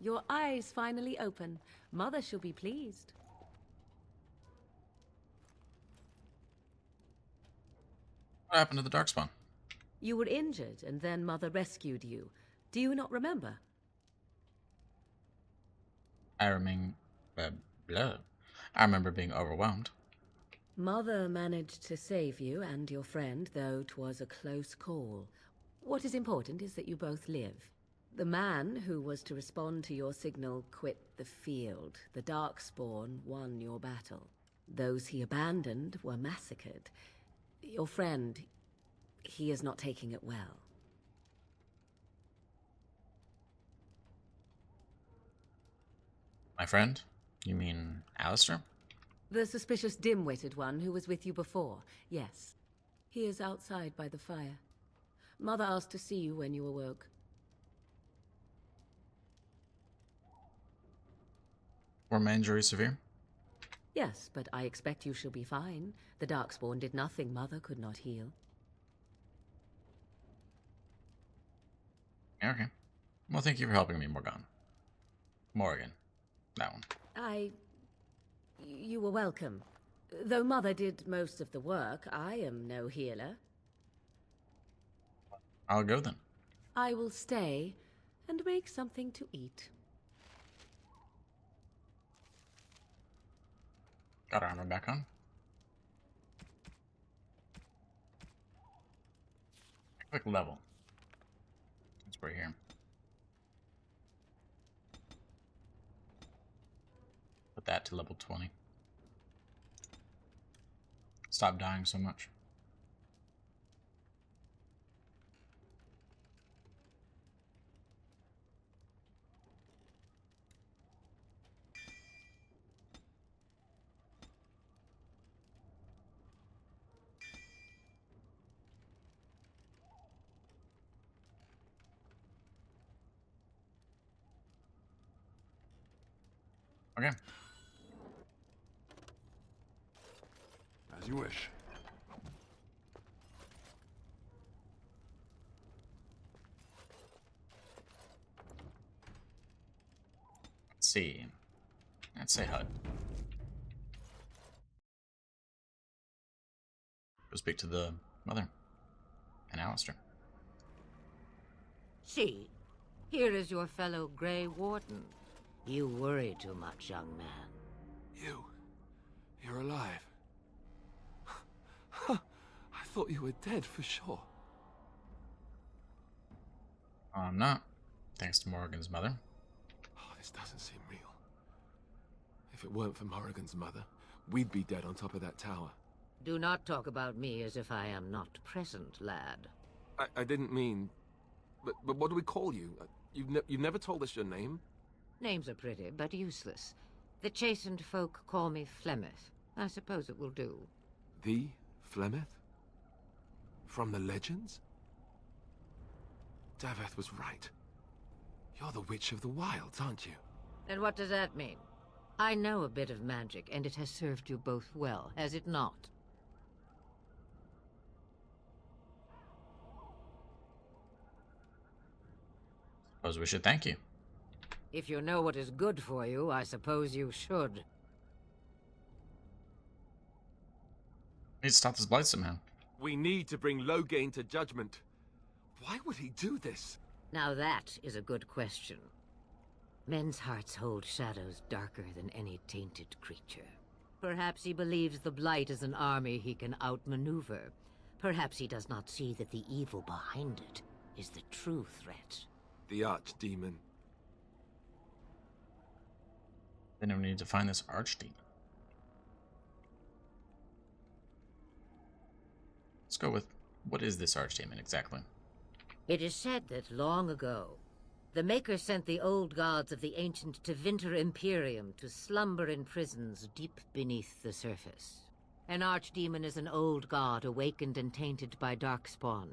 your eyes finally open. Mother shall be pleased. What happened to the Darkspawn? You were injured, and then Mother rescued you. Do you not remember? I remain... blah. I remember being overwhelmed. Mother managed to save you and your friend, though 'twas a close call. What is important is that you both live. The man who was to respond to your signal quit the field. The Darkspawn won your battle. Those he abandoned were massacred. Your friend, he is not taking it well. My friend? You mean Alistair? The suspicious dim-witted one who was with you before, yes. He is outside by the fire. Mother asked to see you when you awoke. Were my injuries severe? Yes, but I expect you shall be fine. The Darkspawn did nothing Mother could not heal. Okay. Well, thank you for helping me, Morgan. That one. You were welcome. Though Mother did most of the work, I am no healer. I'll go then. I will stay and make something to eat. Got armor back on. Quick level. It's right here. Put that to level 20. Stop dying so much. Okay. As you wish. Let's see. Let's say HUD. Go speak to the mother and Alistair. See, here is your fellow Grey Warden. You worry too much, young man. You're alive. I thought you were dead for sure. I'm not, thanks to Morgan's mother. Oh, this doesn't seem real. If it weren't for Morrigan's mother, we'd be dead on top of that tower. Do not talk about me as if I am not present, lad. I didn't mean... But what do we call you? You've never told us your name? Names are pretty, but useless. The chastened folk call me Flemeth. I suppose it will do. The Flemeth? From the legends? Daveth was right. You're the Witch of the Wilds, aren't you? And what does that mean? I know a bit of magic, and it has served you both well, has it not? Suppose we should thank you. If you know what is good for you, I suppose you should. Need to stop this blight somehow. We need to bring Loghain to judgment. Why would he do this? Now that is a good question. Men's hearts hold shadows darker than any tainted creature. Perhaps he believes the Blight is an army he can outmaneuver. Perhaps he does not see that the evil behind it is the true threat. The Archdemon. Then we need to find this Archdemon. Let's go with, what is this Archdemon exactly? It is said that long ago, the Maker sent the old gods of the ancient Tevinter Imperium to slumber in prisons deep beneath the surface. An Archdemon is an old god awakened and tainted by Darkspawn.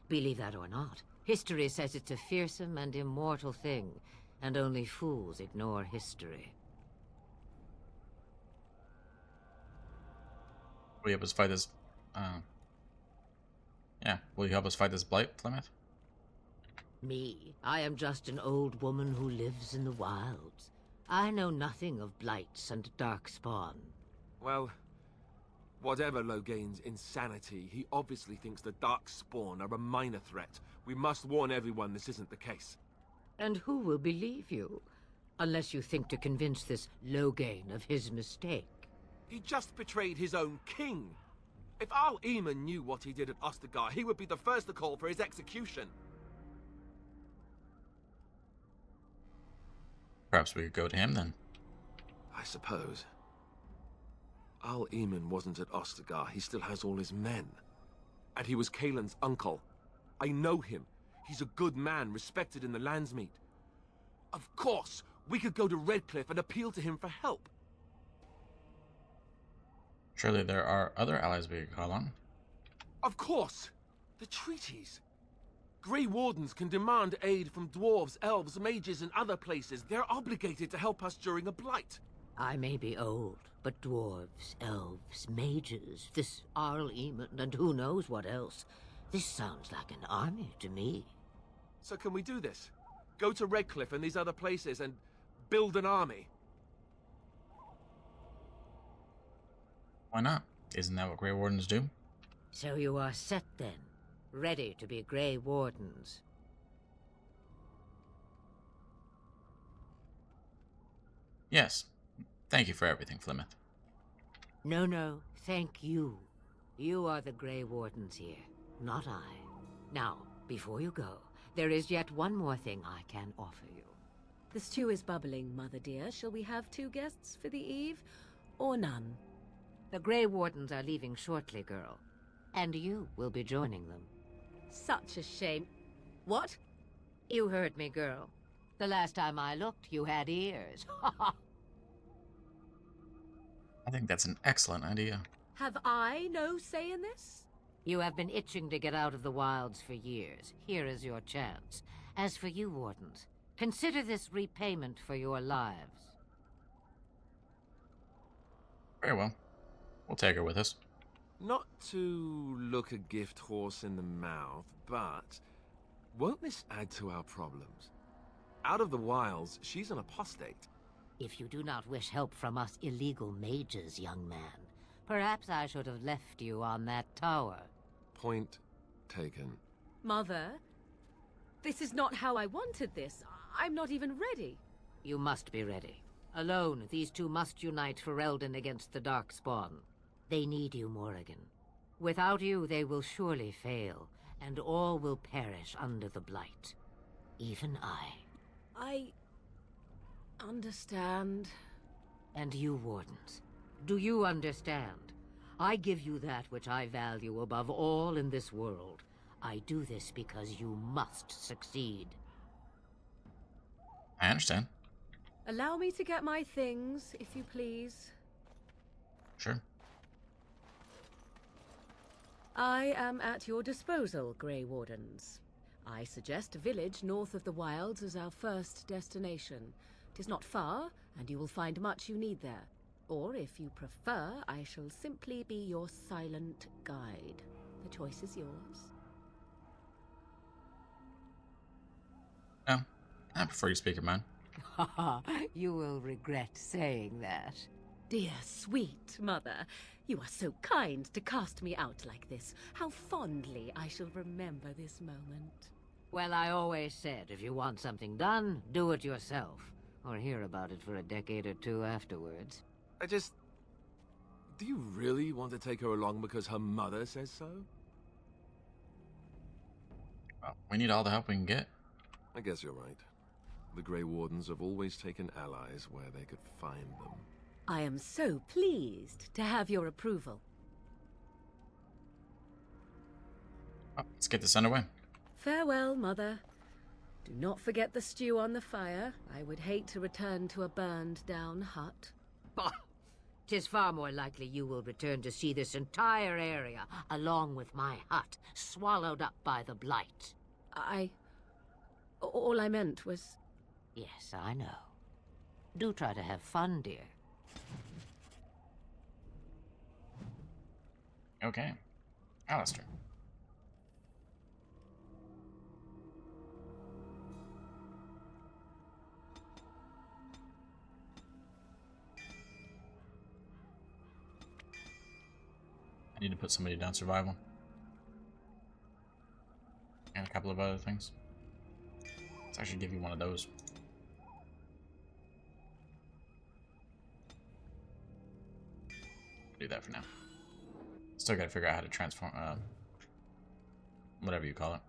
Believe that or not, history says it's a fearsome and immortal thing, and only fools ignore history. Will you help us fight this, will you help us fight this blight, Plymouth? Me? I am just an old woman who lives in the wilds. I know nothing of blights and darkspawn. Well, whatever Loghain's insanity, he obviously thinks the Darkspawn are a minor threat. We must warn everyone this isn't the case. And who will believe you? Unless you think to convince this Loghain of his mistake. He just betrayed his own king. If Al Eamon knew what he did at Ostagar, he would be the first to call for his execution. Perhaps we could go to him then. I suppose. Al Eamon wasn't at Ostagar. He still has all his men. And he was Kaelin's uncle. I know him. He's a good man, respected in the Landsmeet. Of course, we could go to Redcliffe and appeal to him for help. Surely there are other allies we could call on. Of course! The treaties. Grey Wardens can demand aid from dwarves, elves, mages, and other places. They're obligated to help us during a blight. I may be old, but dwarves, elves, mages, this Arl Eamon, and who knows what else. This sounds like an army to me. So can we do this? Go to Redcliffe and these other places and build an army? Why not? Isn't that what Grey Wardens do? So you are set then, ready to be Grey Wardens. Yes. Thank you for everything, Flemeth. No, thank you. You are the Grey Wardens here, not I. Now, before you go, there is yet one more thing I can offer you. The stew is bubbling, Mother dear. Shall we have 2 guests for the eve, or none? The Grey Wardens are leaving shortly, girl. And you will be joining them. Such a shame. What? You heard me, girl. The last time I looked, you had ears. I think that's an excellent idea. Have I no say in this? You have been itching to get out of the wilds for years. Here is your chance. As for you, Wardens, consider this repayment for your lives. Very well. We'll take her with us. Not to look a gift horse in the mouth, but won't this add to our problems? Out of the wilds, she's an apostate. If you do not wish help from us illegal mages, young man, perhaps I should have left you on that tower. Point taken. Mother, this is not how I wanted this. I'm not even ready. You must be ready. Alone, these two must unite for Eldon against the Darkspawn. They need you, Morrigan. Without you, they will surely fail, and all will perish under the Blight. Even I understand. And you, Wardens. Do you understand? I give you that which I value above all in this world. I do this because you must succeed. I understand. Allow me to get my things, if you please. Sure. I am at your disposal, Grey Wardens. I suggest a village north of the wilds as our first destination. It is not far, and you will find much you need there. Or, if you prefer, I shall simply be your silent guide. The choice is yours. No, I prefer you speak your mind. You will regret saying that. Dear, sweet mother, you are so kind to cast me out like this. How fondly I shall remember this moment. Well, I always said, if you want something done, do it yourself. Or hear about it for a decade or two afterwards. Do you really want to take her along because her mother says so? Well, we need all the help we can get. I guess you're right. The Grey Wardens have always taken allies where they could find them. I am so pleased to have your approval. Well, let's get this underway. Farewell, Mother. Do not forget the stew on the fire. I would hate to return to a burned-down hut. Bah! 'Tis far more likely you will return to see this entire area, along with my hut, swallowed up by the Blight. All I meant was... Yes, I know. Do try to have fun, dear. Okay. Alistair. I need to put somebody down survival. And a couple of other things. Let's actually give you one of those. Do that for now. Still gotta figure out how to transform, whatever you call it.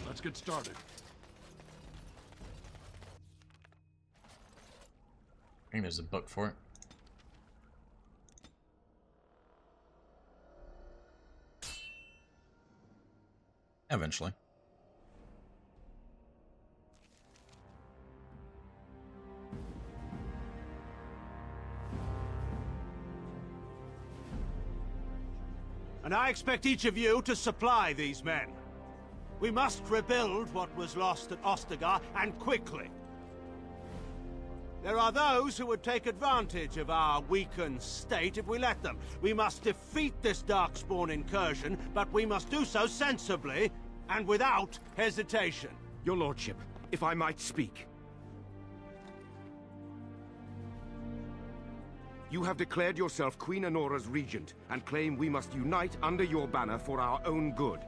Let's get started. I think there's a book for it. Eventually. And I expect each of you to supply these men. We must rebuild what was lost at Ostagar, and quickly. There are those who would take advantage of our weakened state if we let them. We must defeat this Darkspawn incursion, but we must do so sensibly and without hesitation. Your lordship, if I might speak. You have declared yourself Queen Honora's regent, and claim we must unite under your banner for our own good.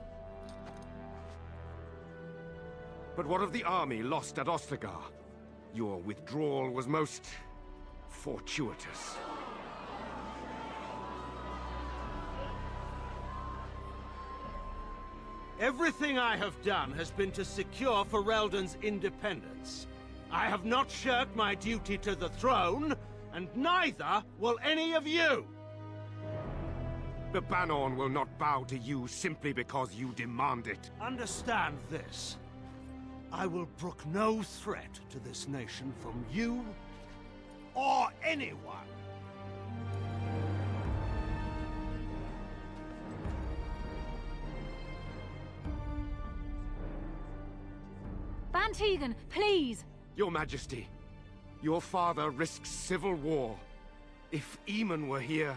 But what of the army lost at Ostagar? Your withdrawal was most fortuitous. Everything I have done has been to secure Ferelden's independence. I have not shirked my duty to the throne, and neither will any of you! The Banorn will not bow to you simply because you demand it. Understand this. I will brook no threat to this nation from you or anyone. Van Tegan, please! Your Majesty, your father risks civil war. If Eamon were here...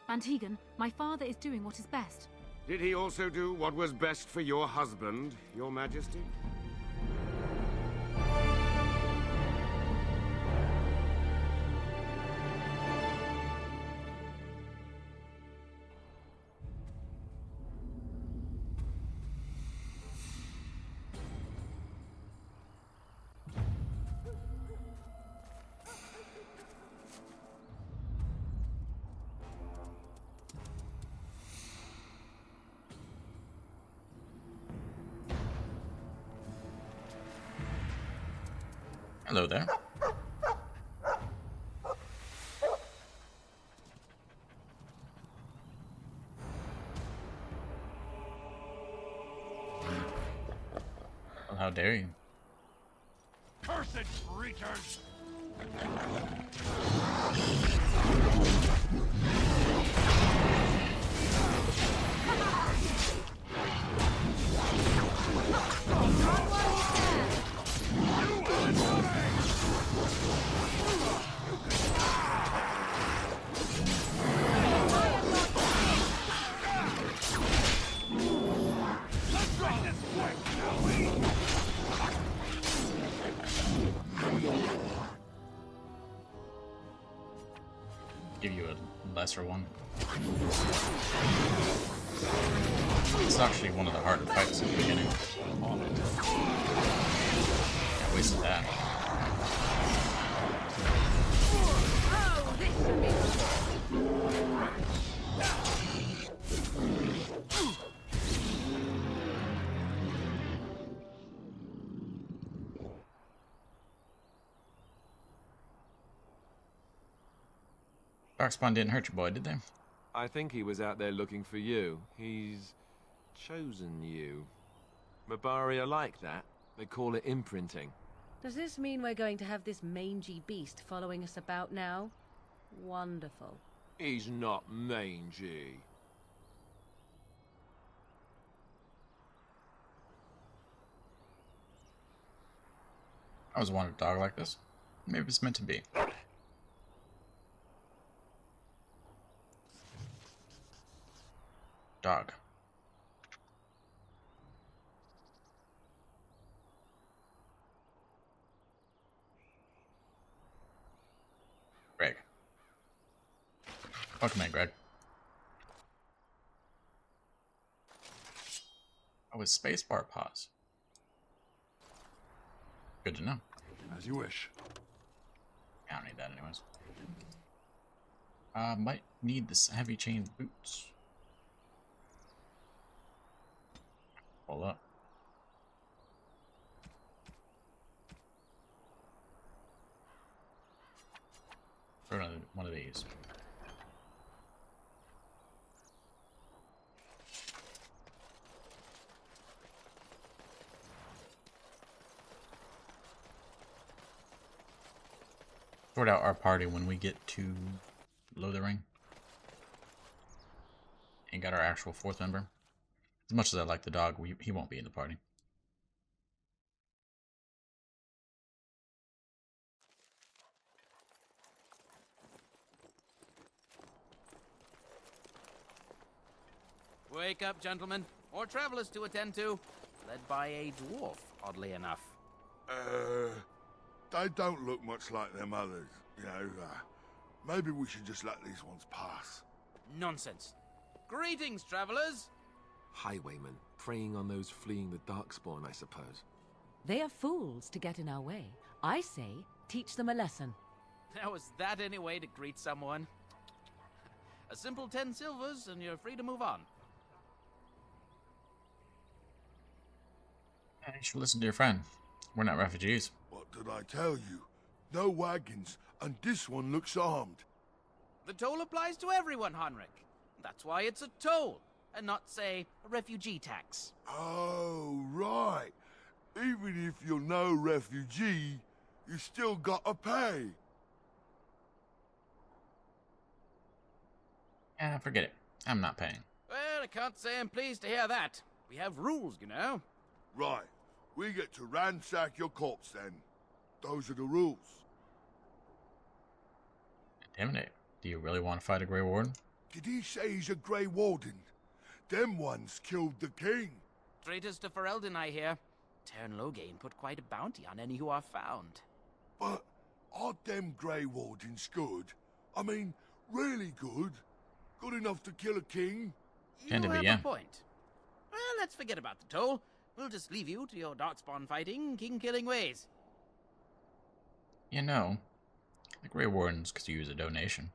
Van Tegan, my father is doing what is best. Did he also do what was best for your husband, Your Majesty? Hello there. Well, how dare you? Cursed creatures! Give you a lesser one. It's actually one of the harder fights at the beginning. I wasted that. Oh, this should be fun. Darkspawn didn't hurt your boy, did they? I think he was out there looking for you. He's chosen you. Mabari are like that. They call it imprinting. Does this mean we're going to have this mangy beast following us about now? Wonderful. He's not mangy. I always wanted a dog like this. Maybe it's meant to be. Dog. Greg. Welcome in, Greg. Oh, it's spacebar pause. Good to know. As you wish. I don't need that anyways. Might need this heavy chain boots. Hold up. Throw one of these. Sort out our party when we get to Lothering. And got our actual fourth member. As much as I like the dog, he won't be in the party. Wake up, gentlemen. More travelers to attend to. Led by a dwarf, oddly enough. They don't look much like them others, you know. Maybe we should just let these ones pass. Nonsense. Greetings, travelers. Highwaymen, preying on those fleeing the Darkspawn, I suppose. They are fools to get in our way. I say, teach them a lesson. Now, is that any way to greet someone? A simple 10 silvers, and you're free to move on. You should listen to your friend. We're not refugees. What did I tell you? No wagons, and this one looks armed. The toll applies to everyone, Henrik. That's why it's a toll, and not, say, a refugee tax. Oh, right. Even if you're no refugee, you still gotta pay. Yeah, forget it. I'm not paying. Well, I can't say I'm pleased to hear that. We have rules, you know. Right. We get to ransack your corpse then. Those are the rules. Intimidate. Do you really want to fight a Grey Warden? Did he say he's a Grey Warden? Them ones killed the king. Traitors to Ferelden, I hear. Tern Loghain put quite a bounty on any who are found. But aren't them Grey Wardens good? I mean, really good? Good enough to kill a king? Tend to You be, have yeah. a point. Well, let's forget about the toll. We'll just leave you to your darkspawn fighting, king-killing ways. You know, the Grey Wardens could use a donation.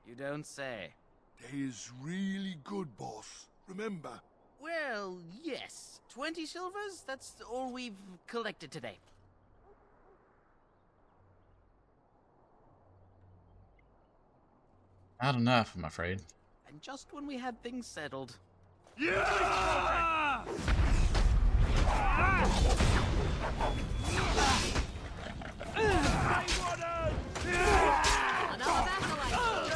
You don't say. They is really good, boss. Remember? Well, yes. 20 silvers? That's all we've collected today. Not enough, I'm afraid. And just when we had things settled. Yeah! Another battle,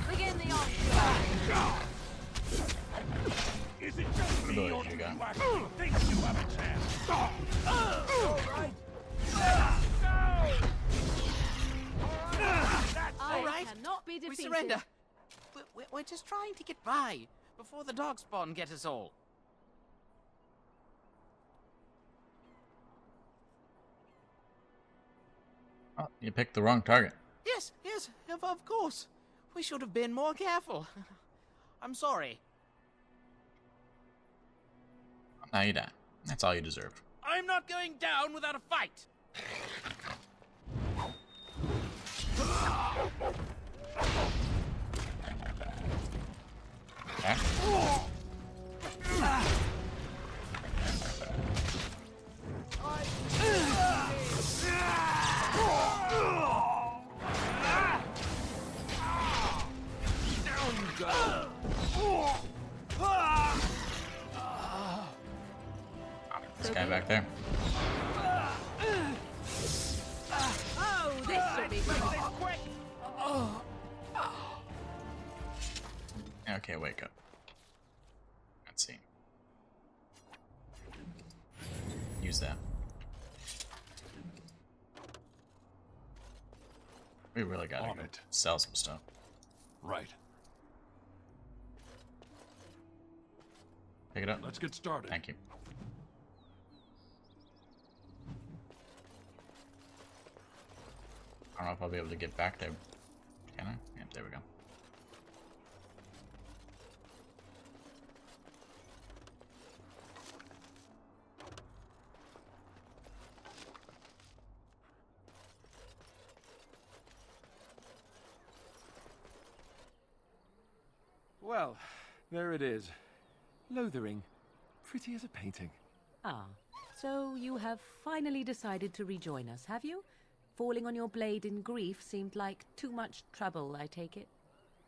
begin the onslaught. Is it just me, Abilities or you do you got. actually think you have a chance? Alright. All right. Cannot be We defeated. surrender. We're just trying to get by before the darkspawn get us all. Oh, you picked the wrong target. Yes, of course. We should have been more careful. I'm sorry. Now you die. That's all you deserved. I'm not going down without a fight. Okay. Down you go. This guy back there. Oh, this should be quick. Okay, wake up. Let's see. Use that. We really gotta On go it. sell some stuff. Right. Pick it up. Let's get started. Thank you. I don't know know if I'll be able to get back there. Can I? Yep, there we go. Well, there it is. Lothering. Pretty as a painting. Ah, so you have finally decided to rejoin us, have you? Falling on your blade in grief seemed like too much trouble, I take it.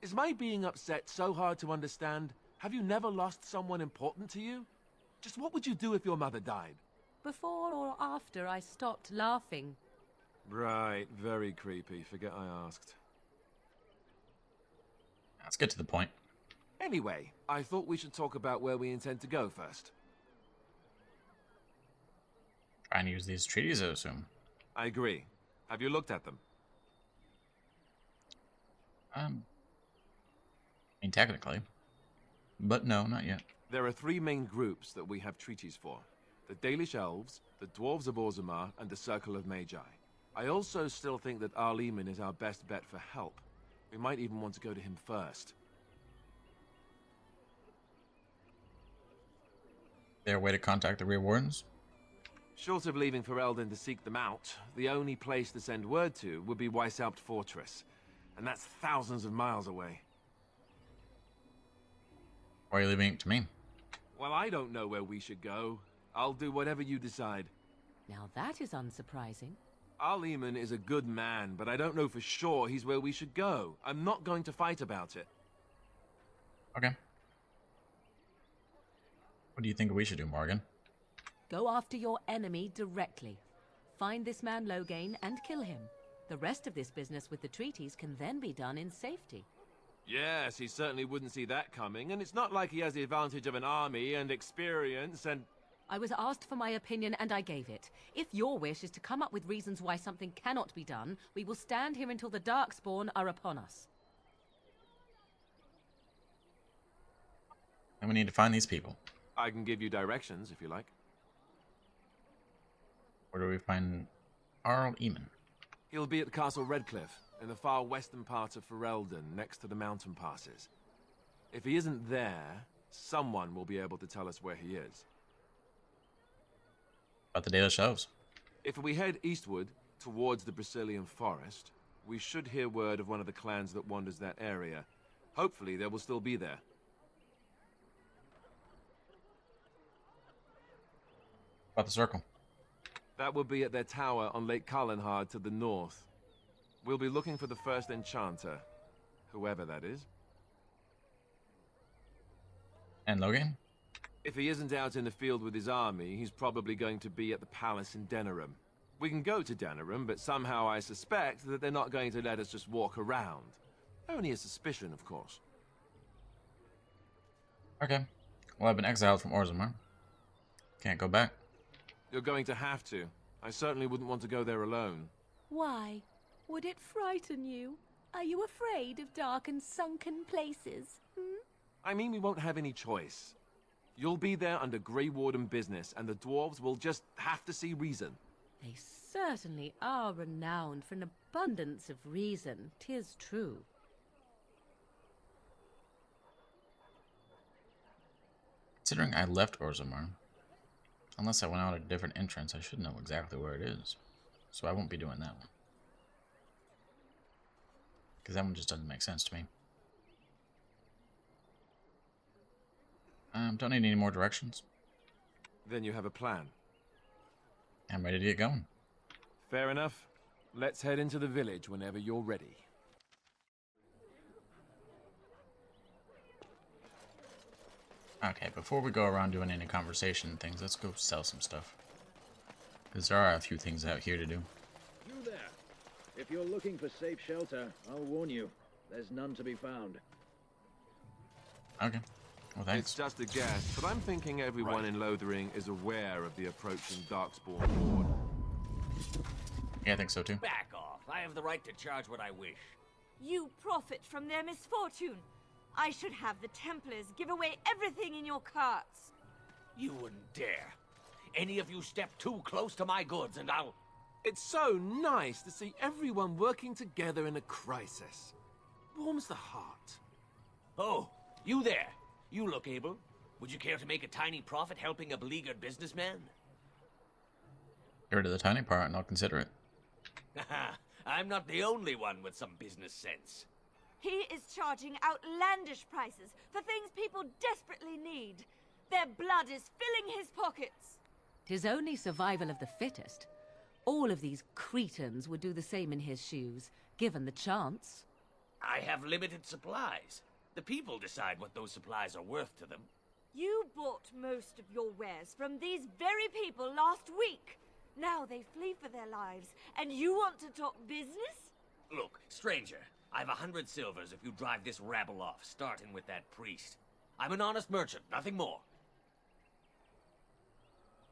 Is my being upset so hard to understand? Have you never lost someone important to you? Just what would you do if your mother died? Before or after I stopped laughing? Right, very creepy. Forget I asked. Let's get to the point. Anyway, I thought we should talk about where we intend to go first. Trying to use these treaties, I assume. I agree. Have you looked at them? I mean, technically. But no, not yet. There are 3 main groups that we have treaties for. The Dalish Elves, the Dwarves of Orzammar, and the Circle of Magi. I also still think that Arleman is our best bet for help. We might even want to go to him first. There a way to contact the Rear Wardens? Short of leaving Ferelden to seek them out, the only place to send word to would be Weishaupt Fortress. And that's thousands of miles away. Why are you leaving it to me? Well, I don't know where we should go. I'll do whatever you decide. Now that is unsurprising. Arleman is a good man, but I don't know for sure he's where we should go. I'm not going to fight about it. Okay. What do you think we should do, Morgan? Go after your enemy directly. Find this man Loghain and kill him. The rest of this business with the treaties can then be done in safety. Yes, he certainly wouldn't see that coming, and it's not like he has the advantage of an army and experience and... I was asked for my opinion and I gave it. If your wish is to come up with reasons why something cannot be done, we will stand here until the Darkspawn are upon us. And we need to find these people. I can give you directions, if you like. Where do we find Arleman? He'll be at Castle Redcliffe, in the far western part of Ferelden, next to the mountain passes. If he isn't there, someone will be able to tell us where he is. About the Dalish Elves. If we head eastward, towards the Brazilian forest, we should hear word of one of the clans that wanders that area. Hopefully, they will still be there. About the circle. That will be at their tower on Lake Carlenhard to the north. We'll be looking for the first enchanter, whoever that is. And Loghain? If he isn't out in the field with his army, he's probably going to be at the palace in Denerim. We can go to Denerim, but somehow I suspect that they're not going to let us just walk around. Only a suspicion, of course. Okay. Well, I've been exiled from Orzammar. Can't go back. You're going to have to. I certainly wouldn't want to go there alone. Why? Would it frighten you? Are you afraid of dark and sunken places? I mean, we won't have any choice. You'll be there under Grey Warden business, and the dwarves will just have to see reason. They certainly are renowned for an abundance of reason, 'tis true. Considering I left Orzammar, unless I went out a different entrance, I should know exactly where it is. So I won't be doing that one. Because that one just doesn't make sense to me. Don't need any more directions. Then you have a plan. I'm ready to get going. Fair enough. Let's head into the village whenever you're ready. Okay, before we go around doing any conversation and things, let's go sell some stuff. Because there are a few things out here to do. You there. If you're looking for safe shelter, I'll warn you. There's none to be found. Okay. Well, thanks. It's just a guess, but I'm thinking everyone in Lothering is aware of the approaching Darkspawn horde. Yeah, I think so too. Back off. I have the right to charge what I wish. You profit from their misfortune. I should have the Templars give away everything in your carts. You wouldn't dare. Any of you step too close to my goods and I'll... It's so nice to see everyone working together in a crisis. Warms the heart. Oh, you there. You look able. Would you care to make a tiny profit helping a beleaguered businessman? Get rid of the tiny part and I'll consider it. Haha, I'm not the only one with some business sense. He is charging outlandish prices for things people desperately need. Their blood is filling his pockets. 'Tis only survival of the fittest. All of these cretins would do the same in his shoes, given the chance. I have limited supplies. The people decide what those supplies are worth to them. You bought most of your wares from these very people last week. Now they flee for their lives, and you want to talk business? Look, stranger, I've 100 silvers if you drive this rabble off, starting with that priest. I'm an honest merchant, nothing more.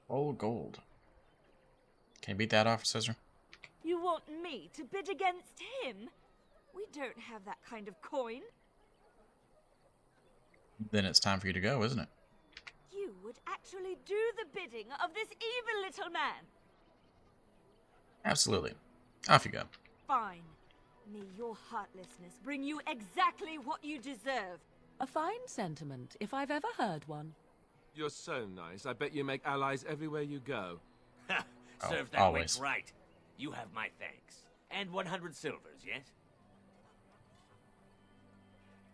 All gold. Can you beat that, officer? You want me to bid against him? We don't have that kind of coin. Then it's time for you to go, isn't it? You would actually do the bidding of this evil little man. Absolutely. Off you go. Fine. May your heartlessness bring you exactly what you deserve. A fine sentiment, if I've ever heard one. You're so nice. I bet you make allies everywhere you go. Ha! Serve that always. wench right. You have my thanks. And 100 silvers, yes?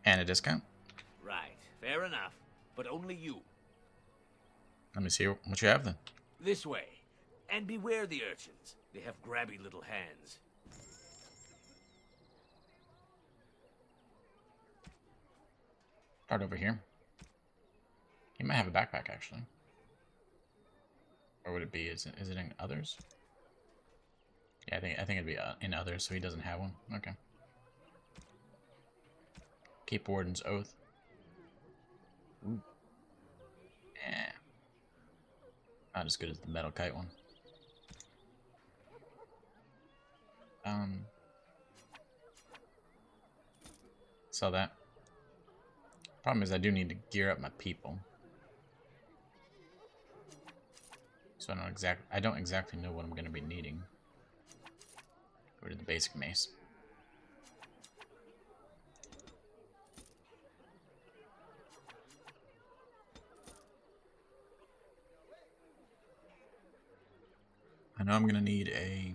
And a discount? Right. Fair enough. But only you. Let me see what you have then. This way. And beware the urchins. They have grabby little hands. Start over here. He might have a backpack, actually. Or would it be? Is it in others? Yeah, I think it'd be in others, so he doesn't have one. Okay. Keep Warden's Oath. Ooh. Yeah. Not as good as the metal kite one. Sell that. Problem is I do need to gear up my people. So I don't exactly know what I'm gonna be needing. Go to the basic mace. I know I'm gonna need a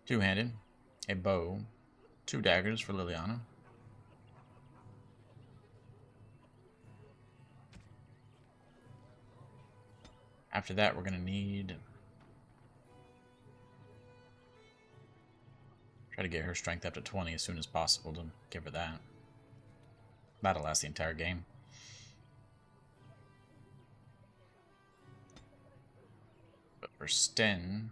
two-handed, a bow, 2 daggers for Liliana. After that, we're gonna need try to get her strength up to 20 as soon as possible to give her that. That'll last the entire game. But for Sten,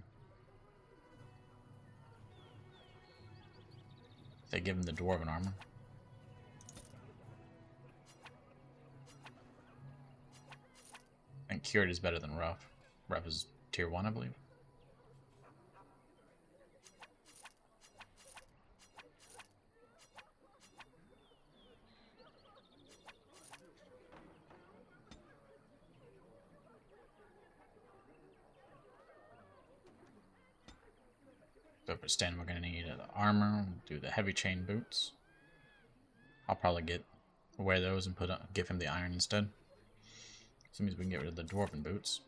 they give him the dwarven armor. I think cured is better than rough. Rough is tier 1, I believe. So for Sten, we're going to need the armor, do the heavy chain boots. I'll probably wear those and give him the iron instead. So that means we can get rid of the dwarven boots.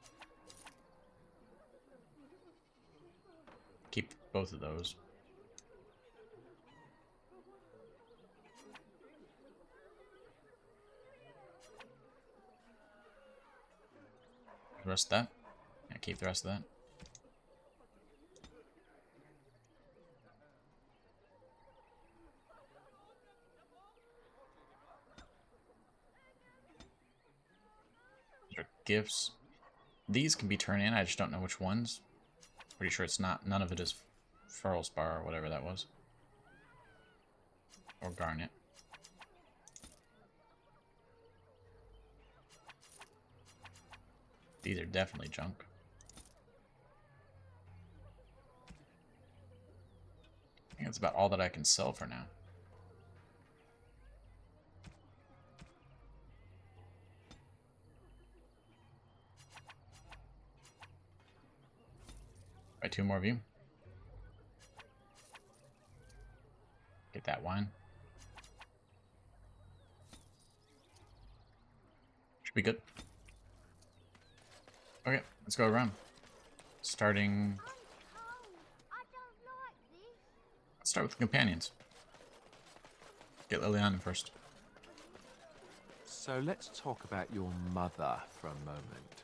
Keep both of those. The rest of that? Yeah, keep the rest of that. Gifts. These can be turned in, I just don't know which ones. Pretty sure it's not, none of it is Furlspar or whatever that was. Or Garnet. These are definitely junk. I think that's about all that I can sell for now. Get 2 more of you. Get that wine. Should be good. Okay, let's go around. Starting... Let's start with the companions. Get Liliana first. So let's talk about your mother for a moment.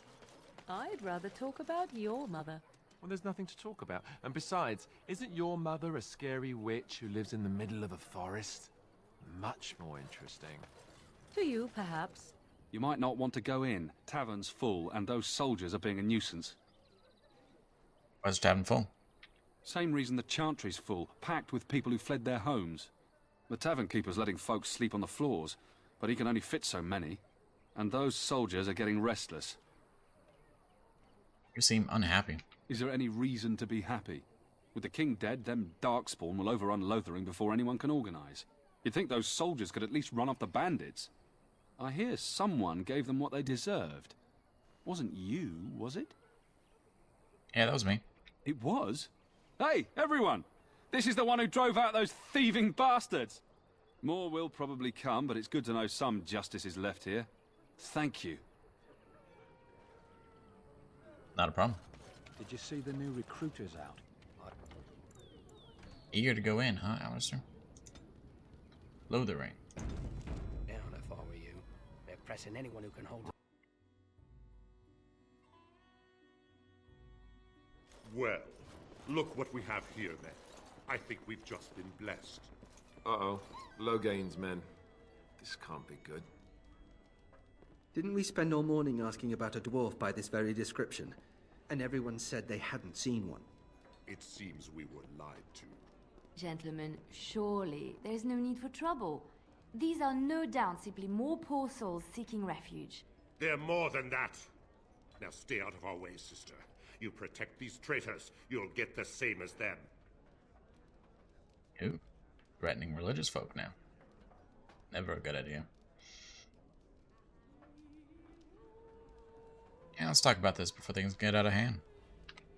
I'd rather talk about your mother. Well, there's nothing to talk about. And besides, isn't your mother a scary witch who lives in the middle of a forest? Much more interesting. To you, perhaps. You might not want to go in. Tavern's full, and those soldiers are being a nuisance. Why's the tavern full? Same reason the Chantry's full, packed with people who fled their homes. The tavern keeper's letting folks sleep on the floors, but he can only fit so many. And those soldiers are getting restless. You seem unhappy. Is there any reason to be happy? With the king dead, them Darkspawn will overrun Lothering before anyone can organize. You'd think those soldiers could at least run off the bandits. I hear someone gave them what they deserved. Wasn't you, was it? Yeah, that was me. It was? Hey, everyone! This is the one who drove out those thieving bastards! More will probably come, but it's good to know some justice is left here. Thank you. Not a problem. Did you see the new recruiters out? Eager to go in, huh, Alistair? Lothering. Down if I were you. They're pressing anyone who can hold it. Well, look what we have here, then. I think we've just been blessed. Uh-oh. Logain's men. This can't be good. Didn't we spend all morning asking about a dwarf by this very description? And everyone said they hadn't seen one. It seems we were lied to. Gentlemen, surely there's no need for trouble. These are no doubt simply more poor souls seeking refuge. They're more than that. Now stay out of our way, sister. You protect these traitors, you'll get the same as them. Ooh, threatening religious folk now. Never a good idea. Yeah, let's talk about this before things get out of hand.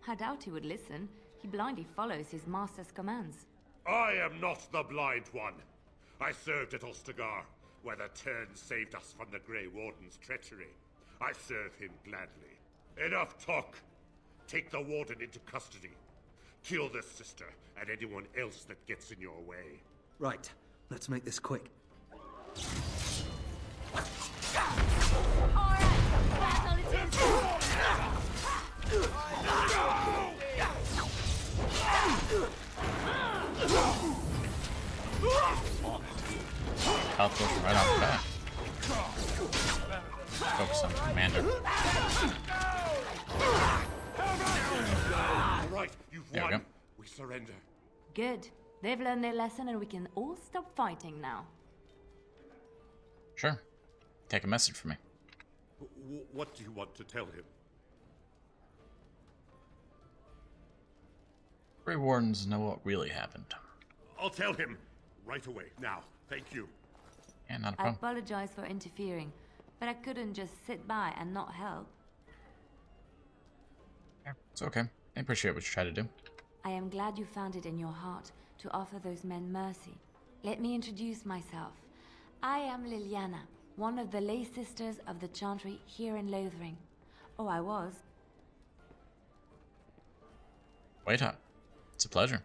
I doubt he would listen. He blindly follows his master's commands. I am not the blind one. I served at Ostagar, where the Turn saved us from the Grey Warden's treachery. I serve him gladly. Enough talk! Take the Warden into custody. Kill this sister and anyone else that gets in your way. Right. Let's make this quick. Health potion right off the bat. Focus on the commander. All right, you've There we won. go. We surrender. Good. They've learned their lesson and we can all stop fighting now. Sure. Take a message from me. What do you want to tell him? Grey Wardens know what really happened. I'll tell him right away. Now, thank you. Yeah, not a I problem. apologize for interfering, but I couldn't just sit by and not help. Yeah, it's okay. I appreciate what you try to do. I am glad you found it in your heart to offer those men mercy. Let me introduce myself. I am Liliana, one of the lay sisters of the Chantry here in Lothering. Oh, I was. Wait up. It's a pleasure.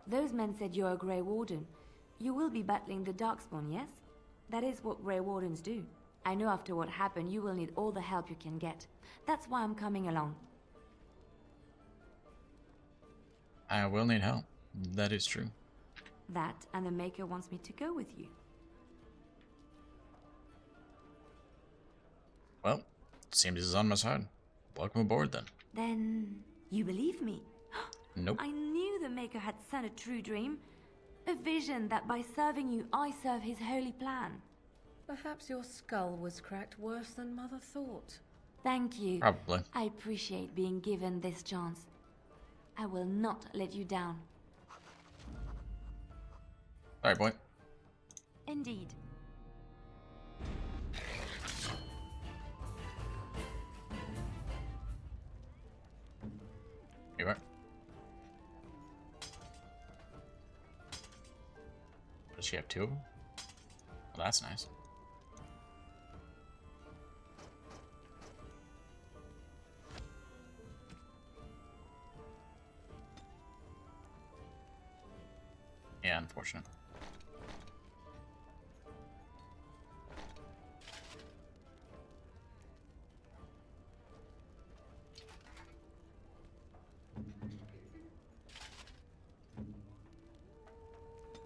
Those men said you're a Grey Warden. You will be battling the Darkspawn, yes? That is what Grey Wardens do. I know after what happened you will need all the help you can get. That's why I'm coming along. I will need help. That is true. That and the Maker wants me to go with you. Well, seems he's on my side. Welcome aboard then. Then you believe me? Nope. I knew the Maker had sent a true dream. A vision that by serving you, I serve his holy plan. Perhaps your skull was cracked worse than Mother thought. Thank you. Probably. I appreciate being given this chance. I will not let you down. Sorry, boy. Indeed. You are. she have two? Well, that's nice. Yeah, unfortunate.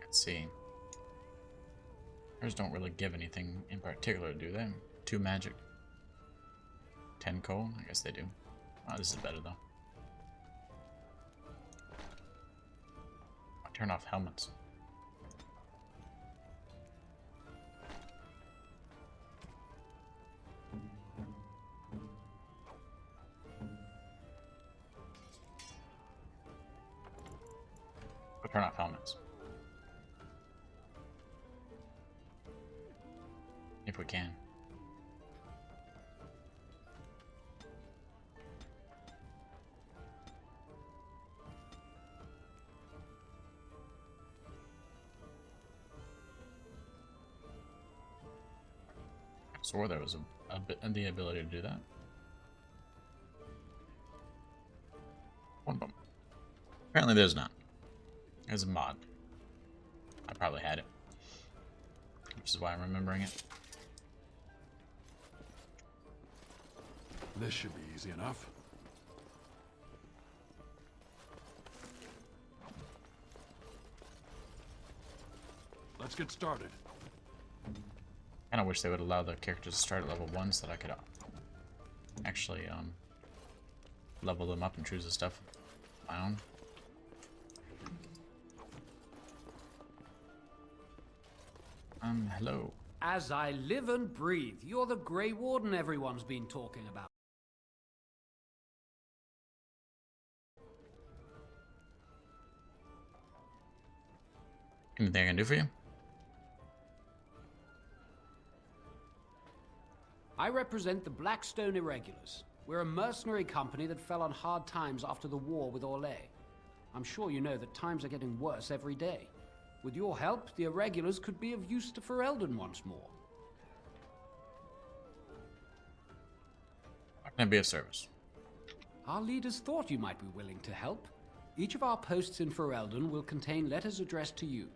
Let's see. Hers don't really give anything in particular, do they? 2 magic. 10 cold? I guess they do. Oh, this is better though. I'll turn off helmets. I'll turn off helmets. If we can. I swore there was a bit the ability to do that. One bump. Apparently there's not. There's a mod. I probably had it. Which is why I'm remembering it. This should be easy enough. Let's get started. I wish they would allow the characters to start at level 1 so that I could actually level them up and choose the stuff on my own. Hello. As I live and breathe, you're the Grey Warden everyone's been talking about. Anything I can do for you? I represent the Blackstone Irregulars. We're a mercenary company that fell on hard times after the war with Orlais. I'm sure you know that times are getting worse every day. With your help, the Irregulars could be of use to Ferelden once more. How can I be of service? Our leaders thought you might be willing to help. Each of our posts in Ferelden will contain letters addressed to you.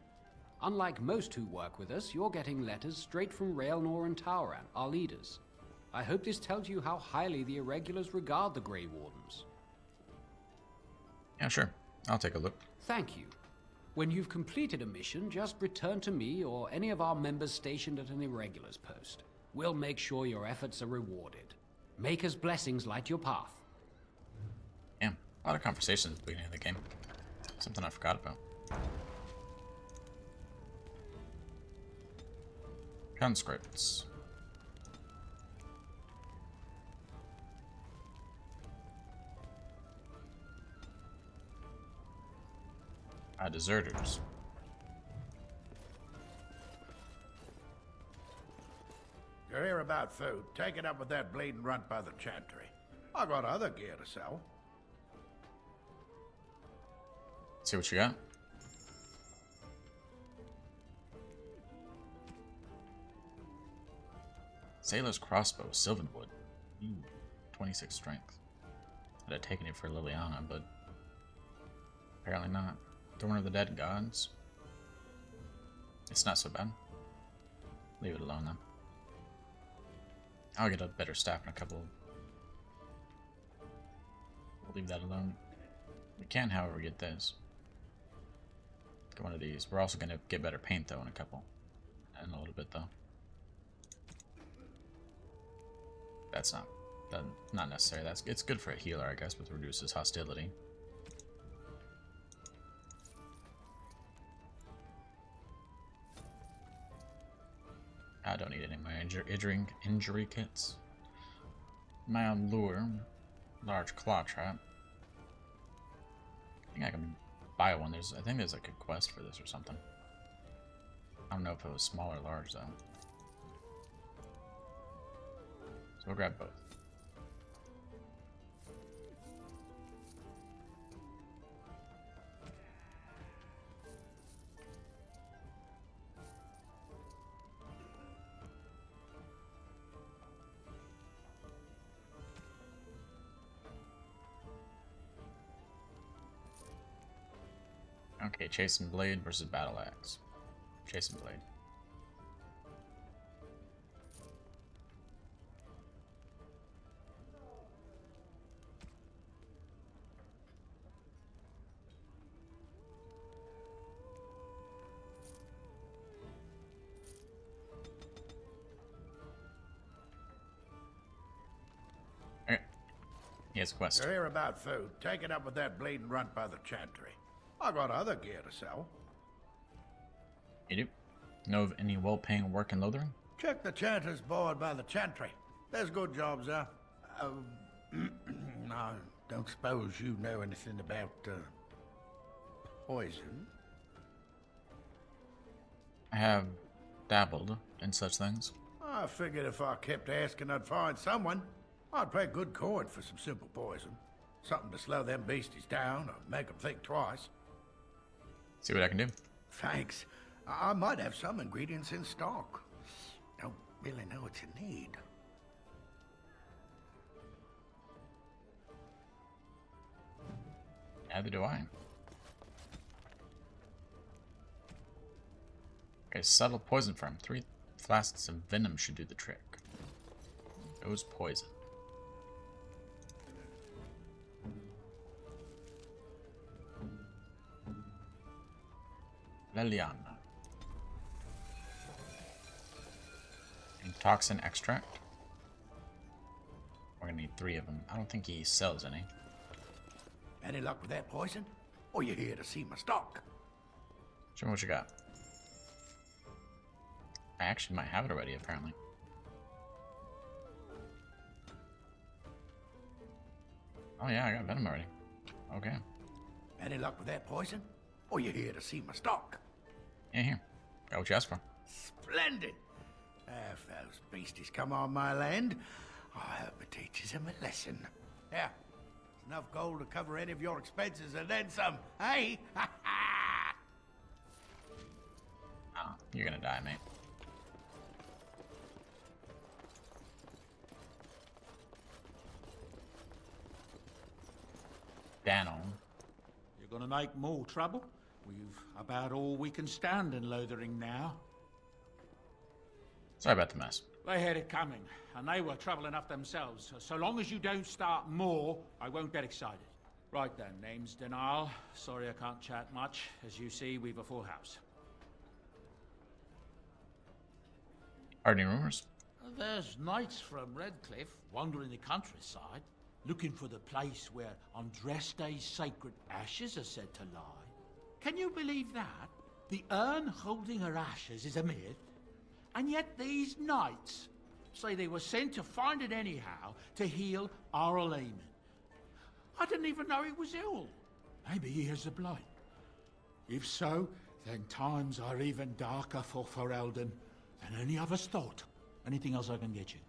Unlike most who work with us, you're getting letters straight from Raelnor and Tauran, our leaders. I hope this tells you how highly the Irregulars regard the Grey Wardens. Yeah, sure. I'll take a look. Thank you. When you've completed a mission, just return to me or any of our members stationed at an Irregulars post. We'll make sure your efforts are rewarded. Maker's blessings light your path. Yeah, a lot of conversations at the beginning of the game. Something I forgot about. Conscripts. Deserters. You're here about food. Take it up with that bleeding runt by the chantry. I got other gear to sell. See what you got. Sailor's crossbow, Sylvanwood. 26 strength. I'd have taken it for Liliana, but apparently not. Thorn of the Dead Gods. It's not so bad. Leave it alone then. I'll get a better staff in a couple. We'll leave that alone. We can, however, get this. Get one of these. We're also going to get better paint, though, in a couple. In a little bit, though. That's not necessary. It's good for a healer, I guess, but reduces hostility. I don't need any of my injury kits. My lure, large claw trap. I think I can buy one. I think there's like a quest for this or something. I don't know if it was small or large though. So we'll grab both. Okay, Chase and Blade versus Battle Axe. Chase and Blade. Okay. He has a quest. You're here about food. Take it up with that bleeding runt by the chantry. I got other gear to sell. You do? Know of any well-paying work in Lothering? Check the chanter's board by the chantry. There's good jobs there. I don't suppose you know anything about poison? I have dabbled in such things. I figured if I kept asking, I'd find someone. I'd pay good coin for some simple poison. Something to slow them beasties down or make them think twice. See what I can do. Thanks. I might have some ingredients in stock. Don't really know what you need. Neither do I. Okay, subtle poison firm. 3 flasks of venom should do the trick. Goes poison. Liliana. And toxin extract. We're gonna need 3 of them. I don't think he sells any. Any luck with that poison? Or you here to see my stock? Show me what you got. I actually might have it already, apparently. Oh yeah, I got venom already. Okay. Any luck with that poison? Or you here to see my stock? Yeah, here. Got what you asked for. Splendid! If those beasties come on my land, I hope it teaches them a lesson. Yeah, enough gold to cover any of your expenses and then some, hey? Oh, you're gonna die, mate. Dano. You're gonna make more trouble? We've about all we can stand in Lothering now. Sorry about the mess. They had it coming, and they were trouble enough themselves. So long as you don't start more, I won't get excited. Right then, name's Denal. Sorry I can't chat much. As you see, we've a full house. Are any rumors? There's knights from Redcliffe wandering the countryside, looking for the place where Andraste's sacred ashes are said to lie. Can you believe that? The urn holding her ashes is a myth, and yet these knights say they were sent to find it anyhow to heal Arl Eamon. I didn't even know he was ill. Maybe he has the blight. If so, then times are even darker for Ferelden than any of us thought. Anything else I can get you?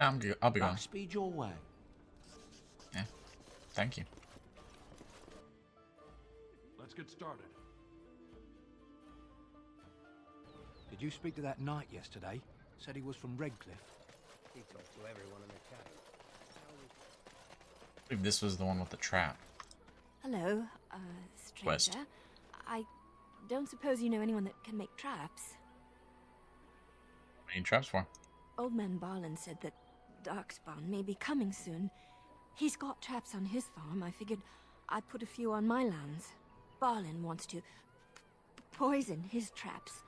I'll be gone. Speed your way. Yeah, thank you. Let's get started. Did you speak to that knight yesterday? Said he was from Redcliffe. He talked to everyone in the cabin. I believe this was the one with the trap. Hello, stranger. Quest. I don't suppose you know anyone that can make traps? What do you need traps for? Old man Barlin said that Darkspawn may be coming soon. He's got traps on his farm. I figured I'd put a few on my lands. Barlin wants to poison his traps.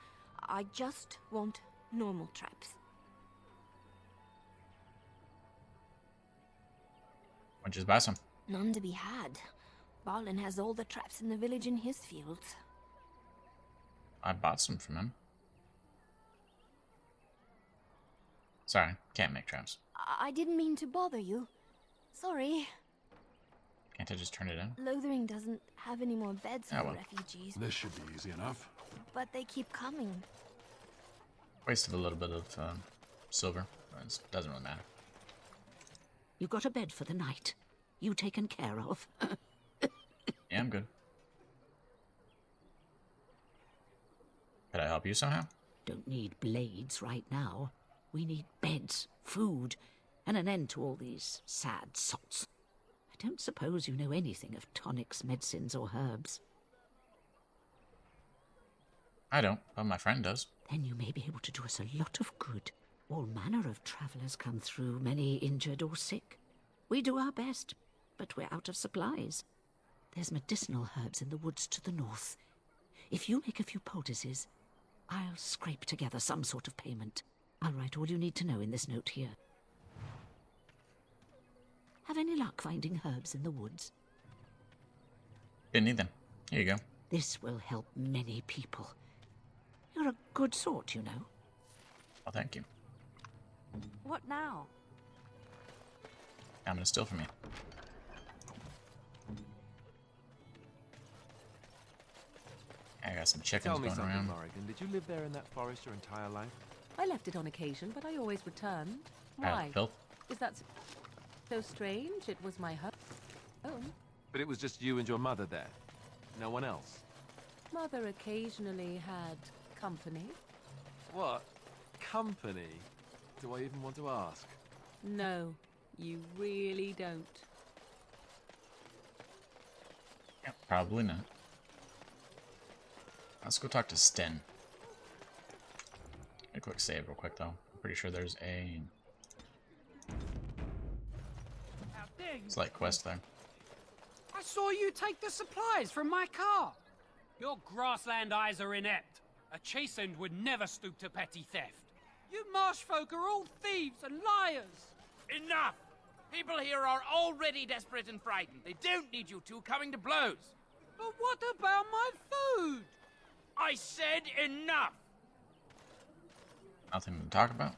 I just want normal traps. Why don't you just buy some? None to be had. Barlin has all the traps in the village in his fields. I bought some from him. Sorry, can't make traps. I didn't mean to bother you. Sorry. Can't I just turn it in? Lothering doesn't have any more beds Oh, for well. refugees. This should be easy enough. But they keep coming. Wasted a little bit of silver. It doesn't really matter. You got a bed for the night. You taken care of. Yeah, I'm good. Could I help you somehow? Don't need blades right now. We need beds, food, and an end to all these sad sots. don't suppose you know anything of tonics, medicines, or herbs. I don't, but my friend does. Then you may be able to do us a lot of good. All manner of travellers come through, many injured or sick. We do our best, but we're out of supplies. There's medicinal herbs in the woods to the north. If you make a few poultices, I'll scrape together some sort of payment. I'll write all you need to know in this note here. Have any luck finding herbs in the woods? Didn't need them. Here you go. This will help many people. You're a good sort, you know. Well, thank you. What now? I'm gonna steal from you. I got some chickens Tell me going something, around. Morrigan. Did you live there in that forest your entire life? I left it on occasion, but I always returned. Out Why? of filth. Is that so strange? It was my home. But it was just you and your mother there. No one else. Mother occasionally had company. What? Company? Do I even want to ask? No, you really don't. Yeah, probably not. Let's go talk to Sten. A quick save real quick though. I'm pretty sure there's a slight quest there. I saw you take the supplies from my car. Your grassland eyes are inept. A chastened would never stoop to petty theft. You marsh folk are all thieves and liars. Enough! People here are already desperate and frightened. They don't need you two coming to blows. But what about my food? I said enough! Nothing to talk about?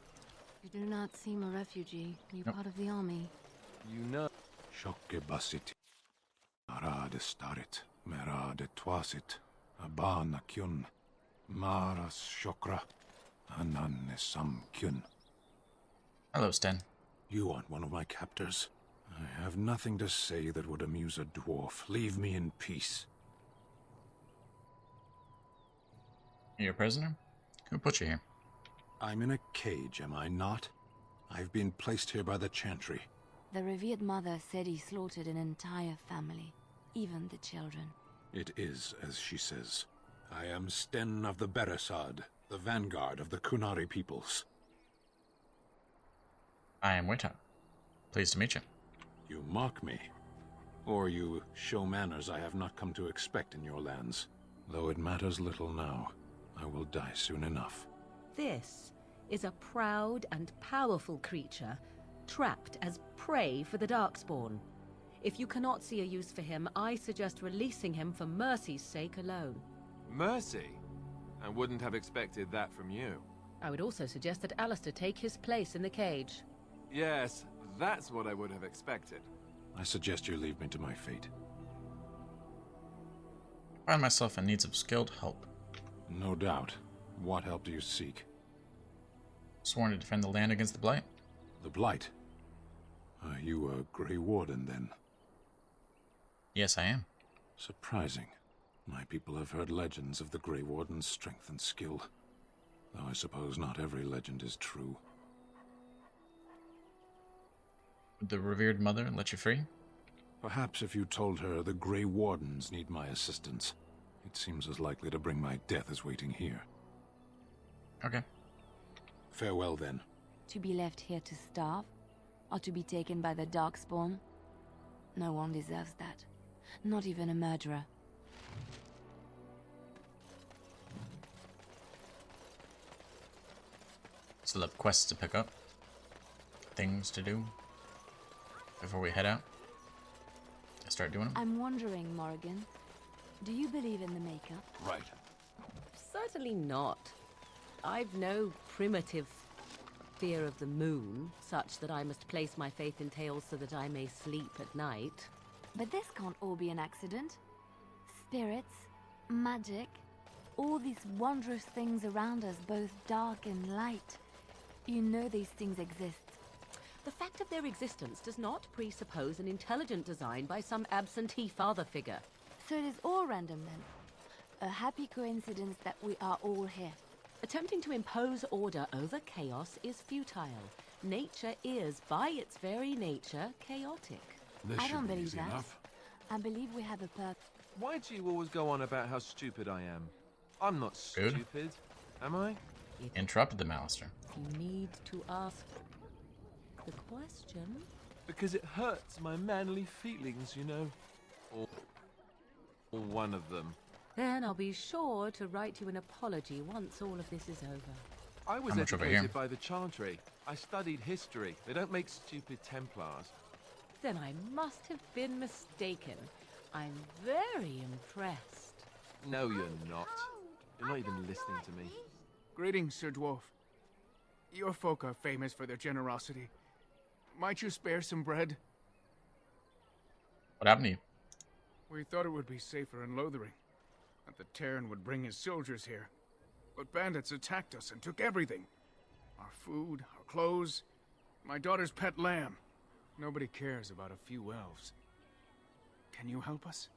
You do not seem a refugee. Are you Nope. part of the army? You know. Shokke basit. Arade starit. Merade twasit. Abana kyun. Maras shokra. Ananne sam kyun. Hello, Sten. You aren't one of my captors. I have nothing to say that would amuse a dwarf. Leave me in peace. You're a prisoner? Who put you here? I'm in a cage, am I not? I've been placed here by the Chantry. The revered mother said he slaughtered an entire family, even the children. It is as she says. I am Sten of the Beresad, the vanguard of the Kunari peoples. I am Weta. Pleased to meet you. You mock me. Or you show manners I have not come to expect in your lands. Though it matters little now. I will die soon enough. This is a proud and powerful creature, trapped as prey for the Darkspawn. If you cannot see a use for him, I suggest releasing him for mercy's sake alone. Mercy? I wouldn't have expected that from you. I would also suggest that Alistair take his place in the cage. Yes, that's what I would have expected. I suggest you leave me to my fate. I find myself in need of skilled help. No doubt. What help do you seek? Sworn to defend the land against the Blight. The Blight? Are you a Grey Warden, then? Yes, I am. Surprising. My people have heard legends of the Grey Warden's strength and skill. Though I suppose not every legend is true. Would the revered mother let you free? Perhaps if you told her the Grey Wardens need my assistance. It seems as likely to bring my death as waiting here. Okay. Farewell, then. To be left here to starve? Or to be taken by the Darkspawn? No one deserves that. Not even a murderer. Still have quests to pick up. Things to do. Before we head out. I start doing them. I'm wondering, Morrigan, do you believe in the Maker? Right. Certainly not. I've no primitive fear of the moon, such that I must place my faith in tales so that I may sleep at night. But this can't all be an accident. Spirits, magic, all these wondrous things around us, both dark and light. You know these things exist. The fact of their existence does not presuppose an intelligent design by some absentee father figure. So it is all random then. A happy coincidence that we are all here. Attempting to impose order over chaos is futile. Nature is, by its very nature, chaotic. This I should don't be believe easy that. enough. I believe we have a Why do you always go on about how stupid I am? I'm not Rude. stupid, am I? Interrupted the Alistair. You need to ask the question. Because it hurts my manly feelings, you know. Or one of them. Then I'll be sure to write you an apology once all of this is over. I was How much over here? educated by the Chantry. I studied history. They don't make stupid Templars. Then I must have been mistaken. I'm very impressed. No, you're not. You're not even listening to me. Greetings, Sir Dwarf. Your folk are famous for their generosity. Might you spare some bread? What happened to you? We thought it would be safer in Lothering, that the Terran would bring his soldiers here. But bandits attacked us and took everything. Our food, our clothes, my daughter's pet lamb. Nobody cares about a few elves. Can you help us?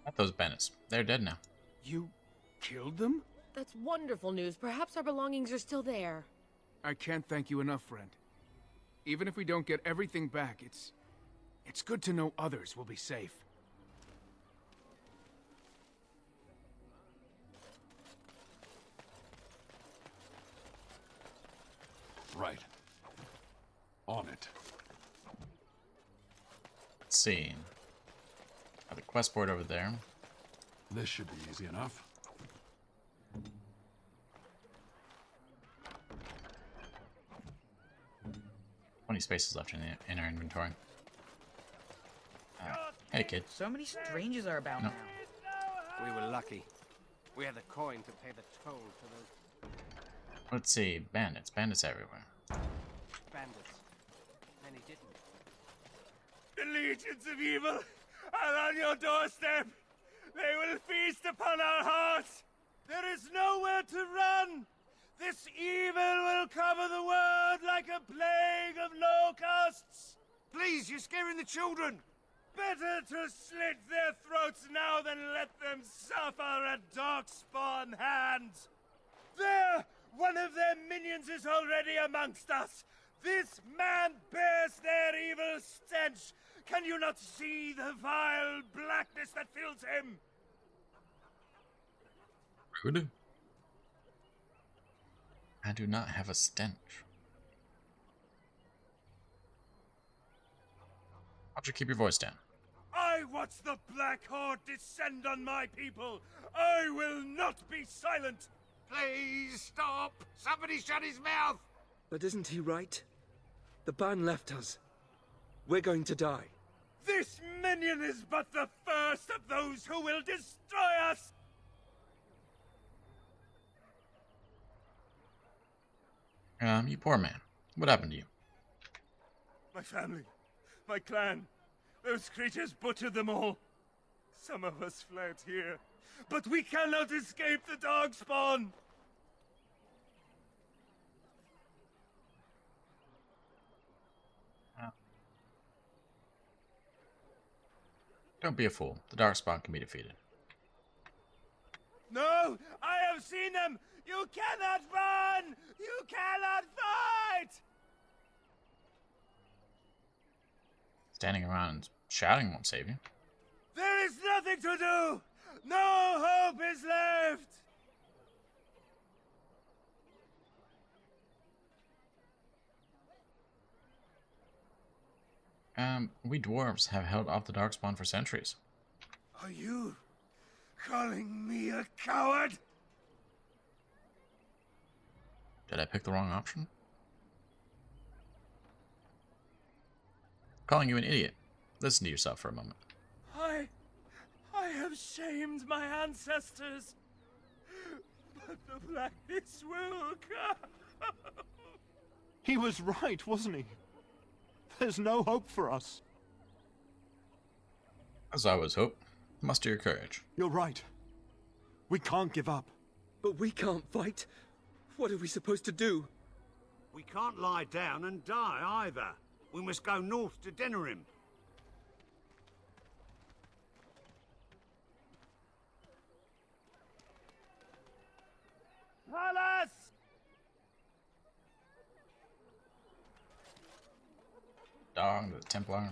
Not those bandits. They're dead now. You killed them? That's wonderful news. Perhaps our belongings are still there. I can't thank you enough, friend. Even if we don't get everything back, it's good to know others will be safe. Right. On it. Let's see. Got the quest board over there. This should be easy enough. 20 spaces left in our inventory. Hey, kid. So many strangers are about No. now. We were lucky. We had the coin to pay the toll to those Let's see. Bandits. Bandits everywhere. bandits. Many didn't. The legions of evil are on your doorstep. They will feast upon our hearts. There is nowhere to run. This evil will cover the world like a plague of locusts. Please, you're scaring the children. Better to slit their throats now than let them suffer at Darkspawn hands. There! One of their minions is already amongst us. This man bears their evil stench. Can you not see the vile blackness that fills him? Rude. I do not have a stench. Why don't you keep your voice down? I watch the Black Horde descend on my people. I will not be silent. Please stop. Somebody shut his mouth. But isn't he right? The ban left us. We're going to die. This minion is but the first of those who will destroy us. You poor man. What happened to you? My family, my clan, those creatures butchered them all. Some of us fled here, but we cannot escape the Darkspawn. Don't be a fool. The Darkspawn can be defeated. No, I have seen them. You cannot run. You cannot fight. Standing around and shouting won't save you. There is nothing to do. No hope is left. We dwarves have held off the Darkspawn for centuries. Are you calling me a coward? Did I pick the wrong option? Calling you an idiot. Listen to yourself for a moment. I have shamed my ancestors, but the blackness will come. He was right, wasn't he? There's no hope for us. As I always hope, muster your courage. You're right. We can't give up. But we can't fight. What are we supposed to do? We can't lie down and die either. We must go north to Denerim. Alas! dog to the Templar.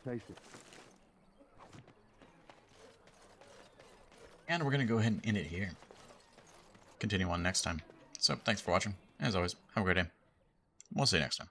Taste it. And we're going to go ahead and end it here. Continue on next time. So, thanks for watching. As always, have a great day. We'll see you next time.